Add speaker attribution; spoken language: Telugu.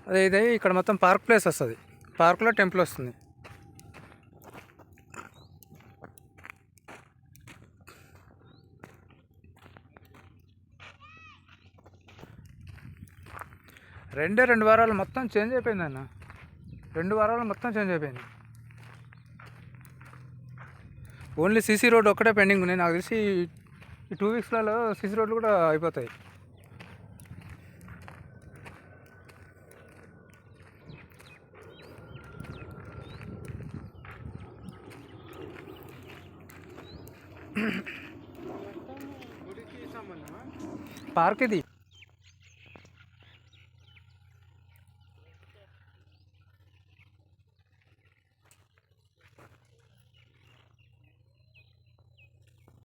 Speaker 1: అదే ఇదే ఇక్కడ మొత్తం పార్క్ ప్లేస్ వస్తుంది. పార్క్లో టెంపుల్ వస్తుంది. రెండు వారాలు మొత్తం చేంజ్ అయిపోయింది అన్న. 2 వారాలు మొత్తం చేంజ్ అయిపోయింది. ఓన్లీ సీసీ రోడ్ ఒక్కటే పెండింగ్ ఉన్నాయి. నాకు తెలిసి ఈ 2 వీక్స్లలో సీసీ రోడ్లు కూడా అయిపోతాయి. పార్క్ ఇది.